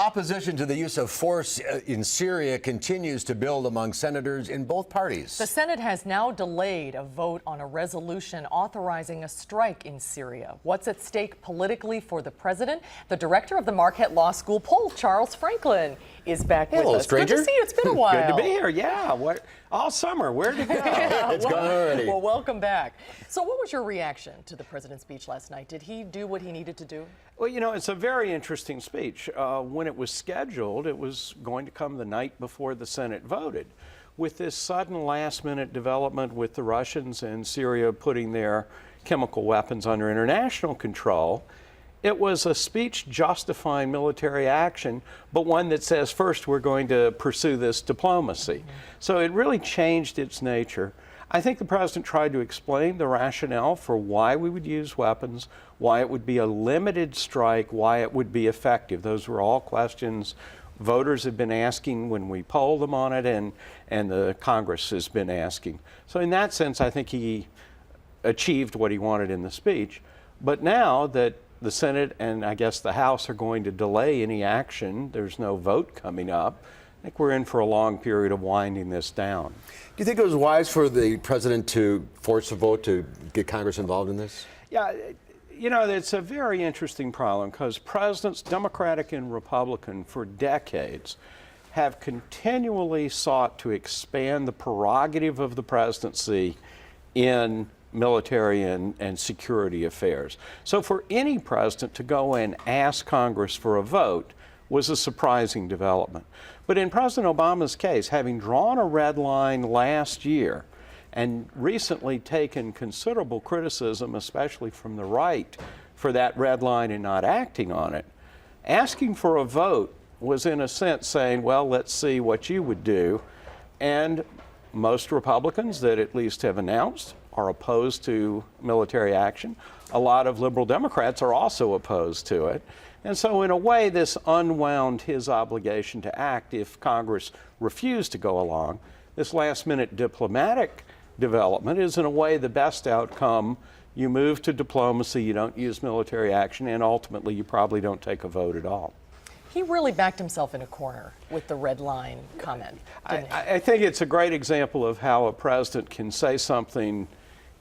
opposition to the use of force in Syria continues to build among senators in both parties. The Senate has now delayed a vote on a resolution authorizing a strike in Syria. What's at stake politically for the president? The director of the Marquette Law School poll, Charles Franklin, is back with us. Stranger. Good to see you. It's been a while. Good to be here. Yeah. All summer. Where'd it go? It's gone already. Well, welcome back. So what was your reaction to the president's speech last night? Did he do what he needed to do? Well, you know, it's a very interesting speech. When it was scheduled, it was going to come the night before the Senate voted. With this sudden last-minute development with the Russians and Syria putting their chemical weapons under international control, it was a speech justifying military action, but one that says, first, we're going to pursue this diplomacy. So it really changed its nature. I think the president tried to explain the rationale for why we would use weapons, why it would be a limited strike, why it would be effective. Those were all questions voters have been asking when we polled them on it, and the Congress has been asking. So in that sense, I think he achieved what he wanted in the speech. But now that the Senate and I guess the House are going to delay any action, there's no vote coming up, I think we're in for a long period of winding this down. Do you think it was wise for the president to force a vote to get Congress involved in this? Yeah, you know, it's a very interesting problem because presidents, Democratic and Republican, for decades have continually sought to expand the prerogative of the presidency in military and security affairs. So for any president to go and ask Congress for a vote was a surprising development. But in President Obama's case, having drawn a red line last year and recently taken considerable criticism, especially from the right, for that red line and not acting on it, asking for a vote was in a sense saying, well, let's see what you would do. And most Republicans that at least have announced are opposed to military action. A lot of liberal Democrats are also opposed to it. And so in a way, this unwound his obligation to act if Congress refused to go along. This last-minute diplomatic development is in a way the best outcome. You move to diplomacy, you don't use military action, and ultimately you probably don't take a vote at all. He really backed himself in a corner with the red line comment, didn't he? I think it's a great example of how a president can say something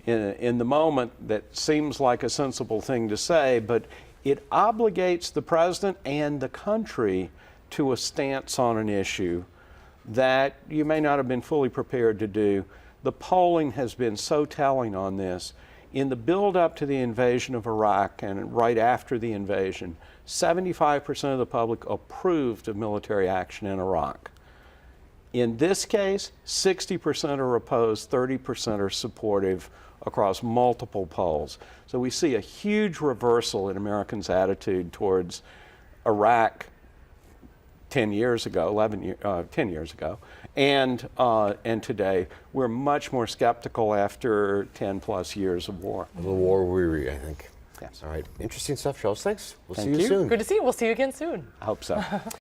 in the moment that seems like a sensible thing to say, but it obligates the president and the country to a stance on an issue that you may not have been fully prepared to do. The polling has been so telling on this. In the build-up to the invasion of Iraq and right after the invasion, 75% of the public approved of military action in Iraq. In this case, 60% are opposed, 30% are supportive across multiple polls. So we see a huge reversal in Americans' attitude towards Iraq 10 years ago, 10 years ago, and today. We're much more skeptical after 10 plus years of war. A little war weary, I think. Yes. All right. Interesting stuff, Charles. Thanks. We'll Thank see you you. soon. Good to see you. We'll see you again soon. I hope so.